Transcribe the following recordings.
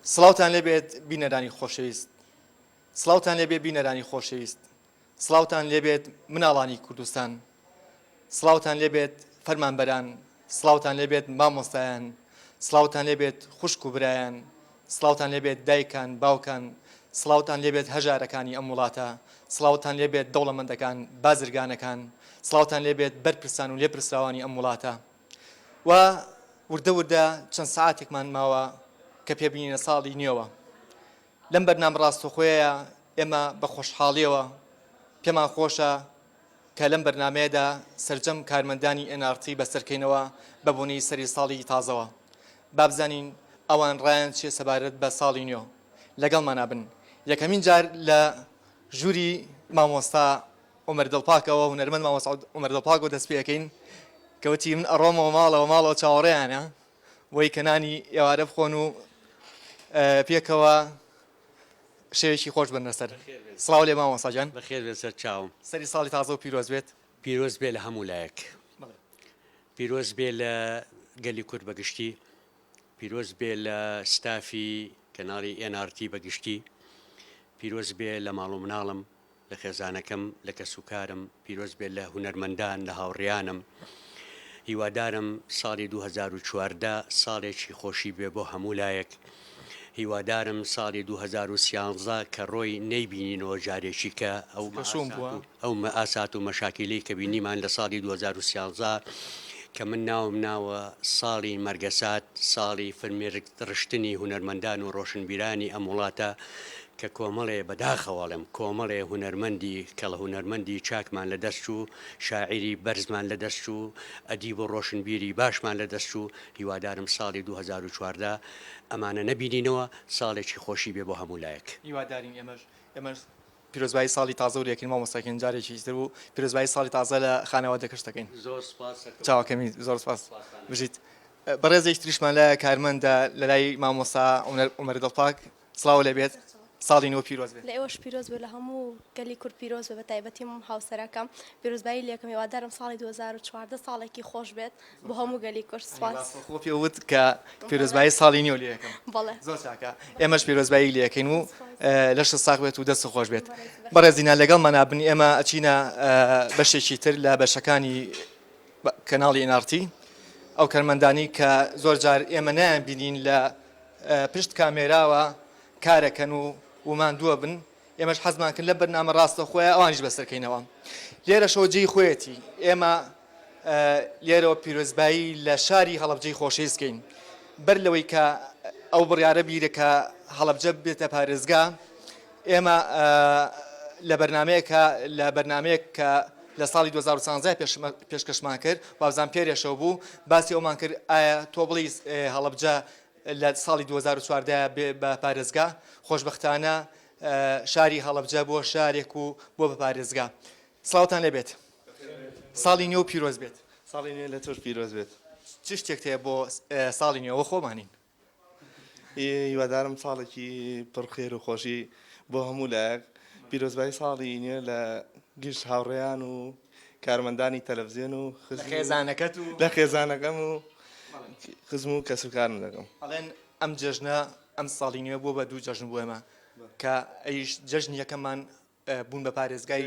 سڵاوتان لێبێت بینەرانی خۆشەویست، سڵاوتان لێبێت بینەرانی خۆشەویست، سڵاوتان لێبێت مناڵانی کوردستان، سڵاوتان لێبێت فەرمانبەران، سڵاوتان لێبێت مامۆستایان، سڵاوتان لێبێت خوشک و برایان، سڵاوتان لێبێت دایکان، باوکان، سڵاوتان لێبێت هەژارەکانی ئەم وڵاتە، سڵاوتان لێبێت دەوڵەمەندەکان، بازرگانەکان، سڵاوتان لێبێت بەرپرسان و لێپرسراوانی ئەم وڵاتە. و وردە وردە چەند سەعاتێکمان ماوە کە پێبینینە ساڵی نوێوە. لەم بەرنامە ڕاستەوخۆیە ئێمە بە خۆشحاڵیەوە پێمان خۆشە کە لەم بەرنمەیەدا سەرجەم کارمەندانی NRT بەسەرکەینەوە بە بوونی سەری ساڵی تازەوە. با بزانین ئەوان ڕایان چێ سەبارەت بە ساڵی نوێ لەگەڵمان نابن. یەکەمین جار لە ژووری مامۆستا عومەر دڵپاکەوە هونەرمەند مامۆستا عومەر دڵپاک و دەست پێەکەین کەوتی من ئەڕۆمەوە ماڵەوە چاوەڕێیانە وەی کەنانی ئێوارە بخۆن و پێکەوە شێوێکی خۆش بن لەسەر. سڵاو لێ مامۆستا جان. بەخێر بێت سەر چاوم. سەری ساڵی تازە و پیرۆز بێت. پیرۆز بێ لە هەموو لایەک. پیرۆز بێ لە گەلی کورد بەگشتی، پیرۆز بێ لە ستافی کەناڵی NRT بەگشتی، پیرۆز بێ لە ماڵ و مناڵم، لە خێزانەکەم، لە کەسوکارم، پیرۆز بێ لە هونەرمەندان، لە هاوڕێیانم. هیوادارم ساڵی 2014 ساڵێکی خۆشی بێ بۆ هەموو لایەک. هیوادارم ساڵی 2013 کە ڕۆی نەیبینینەوە جارێکی کە ئەو ئاسات و مەشاکیلەی کە بینیمان لە ساڵی 2013 کە من ناوە ساڵی مەرگەسات، ساڵی فرمێرگ ڕشتنی هونەرمەندان و ڕۆشنبیرانی ئەم وڵاتە کە کۆمەڵێ بەداخەواڵم کۆمەڵێ هونەرمەندی کەڵە هونەرمەندی چاکمان لە دەست و شاعری بەرزمان لە دەست و ئەدیب و ڕۆشنبیری باشمان لە دەست و هیوادارم ساڵی 2014 ئەمانە نەبینینەوە ساڵێکی خۆشی بێ بۆ هەموو لایەک. هیوادارین ئێمەش پیرۆزبایی ساڵی تازە و یەکەین مامۆستاکەین جارێکی تر بوو پیرۆزبایی ساڵی تازە لە خانەوە دەکەش دەکەین. زۆر سپاس چاوەکەمی زۆر سپاس بژیت. بەڕێزێک تریشمان لە کارمەندە لە لای مامۆستا عومەر دڵپاک سڵاو لێبێت. ساڵی نوێ پیرۆز بێت. لە ئێوەش پیرۆز بێت لە هەموو گەلی کورد پیرۆز بێت بە تایبەتی هاوسەرەکەم پیرۆزبایی لێکم هیوادارم ساڵی 2014 ساڵێکی خۆش بێت بۆ هەموو گەلی کورد. سپاس. خۆ پێوت کە پیرۆزبایی ساڵی نوێ لێکم. بەڵێ. زۆر چاکە. ئێمەش پیرۆزبایی لێکەین و لەشت ساغ بێت و دەست خۆش بێت. بەڕێزینە لەگەڵمان نابن ئێمە ئەچینە بەشێکی تر لە بەشەکانی کەناڵی NRT ئەو کارمەندانی کە زۆر جار ئێمە نایان بینین لە پشت کامێراوە کارەکەن و ومان دووە بن ئێمەش حەزمان کرد لە بەرنامە ڕاستەخۆیە ئەوانیش بەسەرکەینەوە. لێرە شەوەجێی خۆیەتی ئێمە لێرەوە پیرۆزبایی لە شاری هەڵەبجەی خۆشەویستکەین بەر لەوەی کە ئەو بڕیارە بیرەکە هەڵەبجە بێتە پارێزگا ئێمە لە بەرنمەیەک کە لە ساڵی 2013 پێشکەشمان کرد وابزان پێرێشەوە بوو باسی ئەومان کرد ئایا تۆ بڵی هەڵەبجە لە ساڵی 2014 بە پارێزگا خۆشبەختانە شاری هەڵەبجە بۆ شارێک و بۆ بە پارێزگا. سڵاوتان لێبێت. ساڵی نوێ و پیرۆز بێت. ساڵی نوێ لە تۆش پیرۆز بێت. چ شتێک هەیە بۆ ساڵی نوێەوە خۆمانین؟ هیوادارم ساڵێکی پڕخێر و خۆشی بۆ هەموو لایەک پیرۆزبایی ساڵی نوێ لە گشت هاوڕێیان و کارمەندانی تەلەڤیزیۆن و خێزانەکەت و لە خێزانەکەم و خزم و کەسوکارم دەکەم. ئەڵێن ئەم جەژنە ئەم ساڵی نوێ بۆ بە دوو جەژن بوو ئێمە کە ئەیش جەژنی یەکەممان بوون بە پارێزگای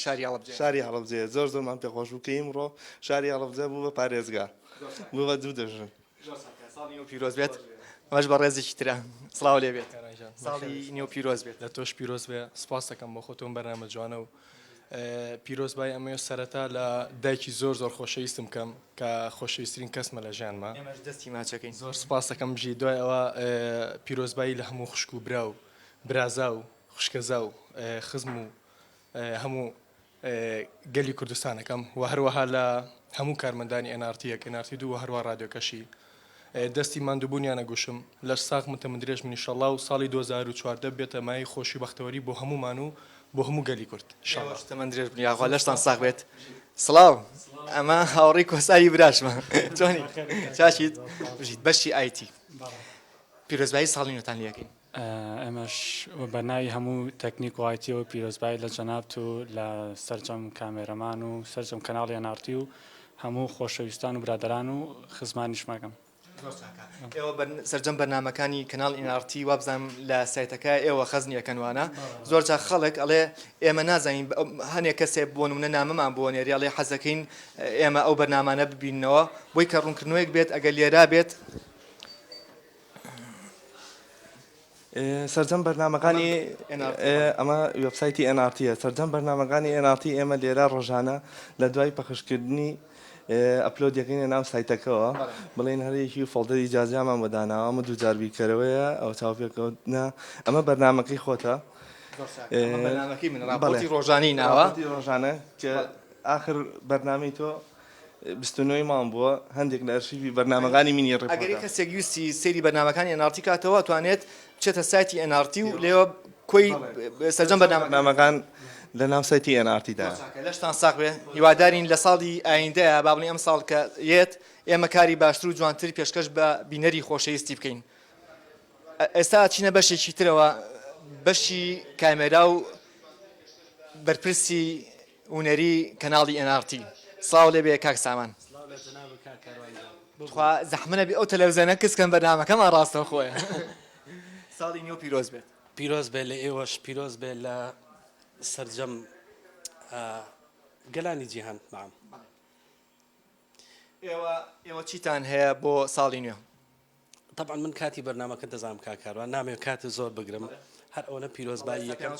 شاری هەڵەبجە. شاری هەڵەبجە زۆرمان پێخۆش بوو کە ئیمڕۆ شاری هەڵەبجە بوو بە پارێزگا بوو بە دوو دەژن. ساڵی نوێ پیرۆز بێت. ئەمەش بە ڕێزێکی ترە. سڵاو لێ بێت. ساڵی نوێ پیرۆز بێت. لە تۆش پیرۆز بێ. سپاس دەکەم بۆ خۆتۆم بەرنامە جوانە و پیرۆزبای ئەمە سەرەتا لە دایکی زۆر خۆشەویستم کەم کە خۆشەویستترین کەسمە لە ژیانمە. ئێمەش دەستی ماچەکەین. زۆر سپاس دەکەم بژی دوای ئەوە پیرۆزبایی لە هەموو خوشک و برا و برازا و خوشکەزا و خزم و هەموو گەلی کوردستانەکەم و هەروەها لە هەموو کارمەندانی NRT و هەروە ڕادیۆکەشی دەستی ماندووبوونیانە گوشم لە ساغ متەمەندرێژ من ئینشەڵڵا و ساڵی 2014 بێتە مای خۆشی بەختەوەری بۆ هەمومان و بۆ هەموو گەلی کورد. تەمەندرێژ بنیاخوا لەشتان ساغ بێت. سڵاو ئەمە هاوڕێی کۆسایی براشمە جوانی چاشیت بژیت بەشی ئایتی پیرۆزبایی ساڵی نوێتان لەکەین. ئەمەش بەناوی هەموو تەکنیک و ئایتیەوە پیرۆزبایی لە جەنابت و لە سەرجەم کامێرەمان و سەرجەم کەناڵی NRT و هەموو خۆشەویستان و برادەران و خزمانیش مەگەم. ئێوە سەرجەم بەرنمەکانی کەناڵ ئینارتی وابزانم لە سایتەکە ئێوە خەزنیەکەنوانە زۆر جا خەڵک ئەڵێ ئێمە نازانین هەنێک کەسێ بۆ نمونە نامەمان بۆ نێری ئەڵێ حەزەکەین ئێمە ئەو بەرنامانە ببینەوە بۆی کە ڕوونکردنەوەیەک بێت ئەگەر لێرا بێت سەرجەم بەرنمەکانی ئەمە وبسایتی NRTە سەرجەم بەرنمەکانی NRT ئێمە لێرە ڕۆژانە لە دوای پەخشکردنی ئەپلۆد یەکەینە ناو سایتەکەەوە بڵێن هەرێکی و فڵدەری جیاجیامان بەداناوە ئەمە دوو جاربیکەرەوەیە ئەو چاوپێکەوتنە ئەمە بەرنمەکەی خۆتە ڕاپۆرتی ڕۆژانی ناوە ڕۆژانە کە آخر بەرنامەی تۆ 29 مام بووە هەندێک لە ئەرشیوی بەرنمەکانی مینی ئەگەری کەسێک ویستی سێری بەرنمەکانی NRT کاتەوە توانێت بچێتە سایتی NRT و لێوە کۆی سەرجەم بەرنمەکان لە ناو سایتی NRTدا لەشتان ساق بێ هیوادارین لە ساڵی ئایندەیە با بڵێ ئەم ساڵ کە یێت ئێمە کاری باشتر و جوانتر پێشکەش بە بینەری خۆشەویستی بکەین ئێستا چینە بەشێکی ترەوە بەشی کامێرا و بەرپرسی هونەری کەناڵی NRT سڵاو لێ بێ کاک سامان زەحمەنە بێ ئەو تەلەڤیزیۆنە کەسکەن بەرنامەکەمان ڕاستەوە خۆیە ساڵی نوێ پیرۆز بێت پیرۆز بێ لە ئێوەش پیرۆز بێ لە سەرجەم گەلانی جیهان مام ئێوە چیتان هەیە بۆ ساڵی نوێ طبعا من کاتی بەرنامەکە دەزانم کاکاروان نامێ کاتی زۆر بگرم هەر ئەوە پیرۆزبایی یەکەم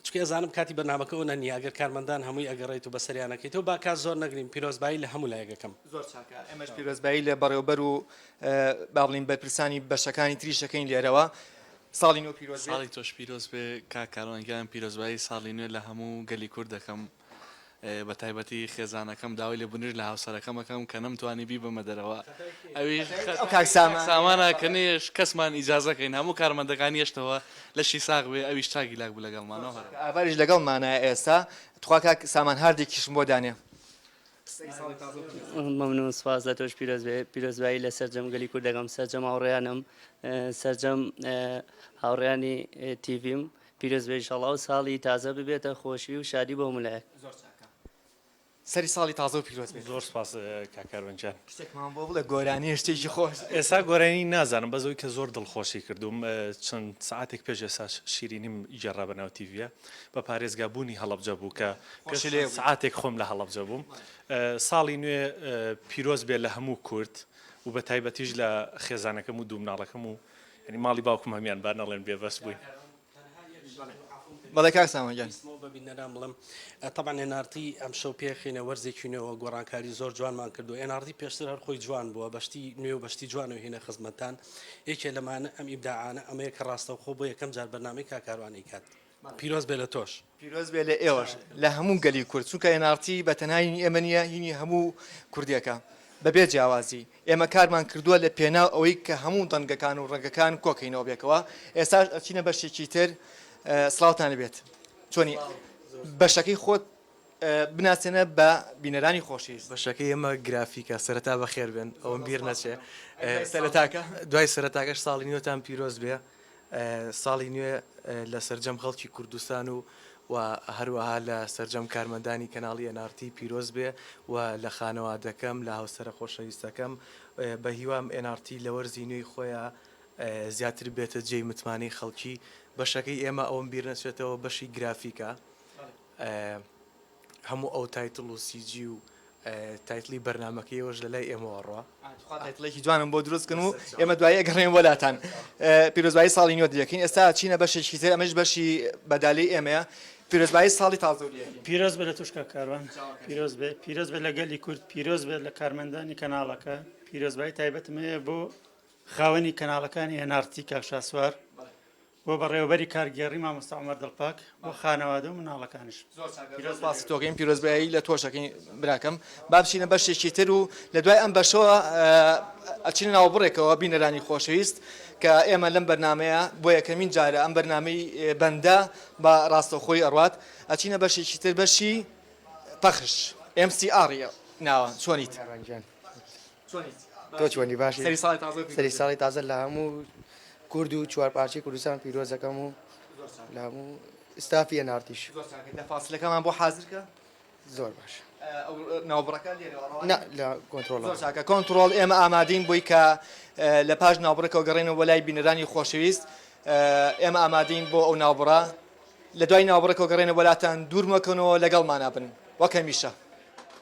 چکە ئەزانم کاتی بەرنامەکە ئەوە نیە ئەگەر کارمەندان هەمووی ئەگەڕێیت و بەسەریانەکەیتەوە با کات زۆر نەگرین پیرۆزبایی لە هەموو لایەکەکەم زۆر چاکە ئێمەش پیرۆزبایی لە بەڕێوەبەر و با بڵین بەرپرسانی بەشەکانی تریشەکەین لێرەوە ساڵی نوێ پیرۆز ساڵی تۆش پیرۆز بێ کاکاروانگیان پیرۆزبایی ساڵی نوێ لە هەموو گەلی کورد دەکەم بە تایبەتی خێزانەکەم داوای لێ بنر لە هاوسەرەکەمەکەم کە نەمتوانی بی بمە دەرەوە ئەویش سامانە کە نێش کەسمان ئیجازەکەین هەموو کارمەندەکانی هێشتەوە لەشی ساغ بێ ئەویش چاگی لاک بوو لەگەڵمانەوە ئاواریش لەگەڵمانە ئێستا تخوا کاک سامان هەردێکیشم بۆ دانێ ممنون سپاس لە تۆش پیرۆز بێ پیرۆزبایی لە سەرجەم گەلی کورد دەکەم سەرجەم هاوڕێیانم سەرجەم هاوڕێیانی تیڤیم پیرۆز بێ ئینشەڵڵا و ساڵی تازە ببێتە خۆشی و شادی بۆ هەموو سەری ساڵی تازە و پیرۆز بێت زۆر سپاس کاکاروانجان شتێکمان بۆ بڵێ گۆرانی شتێکی خۆش ئێستا گۆرانی نازانم بەزەوەی کە زۆر دڵخۆشی کردوم چەند سعاتێک پێش ئێستا شیرینیم ئیجێڕا بەناو تیڤە بە پارێزگابوونی هەڵەبجە بوو کە سعاتێک خۆم لە هەڵەبجە بووم ساڵی نوێ پیرۆز بێت لە هەموو کورد و بە تایبەتیش لە خێزانەکەم و دوو مناڵەکەم و ینی ماڵی باوکم هەمیان با نەڵێن بێبەست بووین بەڵێ کاک سامانجان ببینەران بڵم طبعا NRT ئەم شەو پێخینە وەرزێکینەوە گۆڕانکاری زۆر جوانمان کردو NRT پێشتر هەر خۆی جوان بووە بەشتی نوێ و بەشتی جوانەوە هێنە خزمەتان یەکێ لەمانە ئەم ئیبداعانە ئەمەیە کە ڕاستەوخۆ بۆ یەکەم جار بەرنامەی کاکاروانی کات پیرۆز بێ لە تۆش پیرۆز بێ لە ئێوەش لە هەموو گەلی کورد چونکە NRT بە تەنهایی ئێمە نیە هینی هەموو کوردیەکە بەبێ جیاوازی ئێمە کارمان کردووە لە پێناو ئەوەی کە هەموو دەنگەکان و ڕێگەکان کۆکەینەوە بێکەوە ئێستا ئەچینە بەشێکی تر سڵاوتان لەبێت چۆنی بەشەکەی خۆت بناسێنە بە بینەرانی خۆشەویست بەشەکەی ئێمە گرافیکە سەرەتا بەخێر بێن ئەوم بیر نەچێ سەرەتاکە دوای سەرەتاکەش ساڵی نوێتان پیرۆز بێ ساڵی نوێ لە سەرجەم خەڵکی کوردستان و هەروەها لە سەرجەم کارمەندانی کەناڵی NRT پیرۆز بێ و لە خانەوادەکەم لە هاوسەرە خۆشەویستەکەم بە هیوام NRT لە وەرزی نوێی خۆیان زیاتر بێتە جێی متمانەی خەڵکی بەشەکەی ئێمە ئەوم بیر نەچێتەوە بەشی گرافیکە هەموو ئەو تایتڵ و سیجی و تایتڵی بەرنمەکەیەوەش لە لای ئێمەوە ڕوا تایتڵێکی جوانم بۆ دروستکن و ئێمە دوایی گەڕێن وەلاتان پیرۆزبایی ساڵی نوێ دەکەین ئێستا چینە بەشێکی تر ئەمەش بەشی بەدالی ئێمەیە پیرۆزبایی ساڵی تازە پیرۆز بێ لە توش کاکاروان پیرۆز بێ لە گەلی کورد پیرۆز بێت لە کارمەندانی کەناڵەکە پیرۆزبایی تایبەتمەیە بۆ خاوەنی کەناڵەکانی NRT کاک شاسوار بۆ بەڕێوەبەری کارگێڕی مامۆستا عومەر دڵپاک بۆ خانەوادە و مناڵەکانش باسی تۆگەین پیرۆزبایی لە تۆشەکەی براکەم با بچینە بەشێکی تر و لە دوای ئەم بەشەوە ئەچینە ناو بڕێکەوە بینەرانی خۆشەویست کە ئێمە لەم بەرنمەیە بۆ یەکەمین جارە ئەم بەرنامەی بەندە بە ڕاستەوخۆی ئەڕوات ئەچینە بەشێکی تر بەشی پەخش MCR ناوە چۆنیت تۆ چۆنی باشی سەری ساڵی تازە لە هەموو کورد و چوارپارچی کوردستان پیرۆزەکەم و لە هەموو ئستافی NRTش لە فاسلەکەمان بۆ حازرکە زۆر باش ناوبڕەکە لێرەوە نا لە کۆنتترۆل زۆر چاکە کۆنتترۆل ئێمە ئامادەین بووی کە لە پاش ناوبڕێکەوە گەڕێنەوە وەلای بینەرانی خۆشەویست ئێمە ئامادەین بۆ ئەو ناوبڕە لە دوای ناوبڕێکەوە گەڕێنە وڵاتان دوور مەکەنەوە لەگەڵمانە بن وەک هەمیشە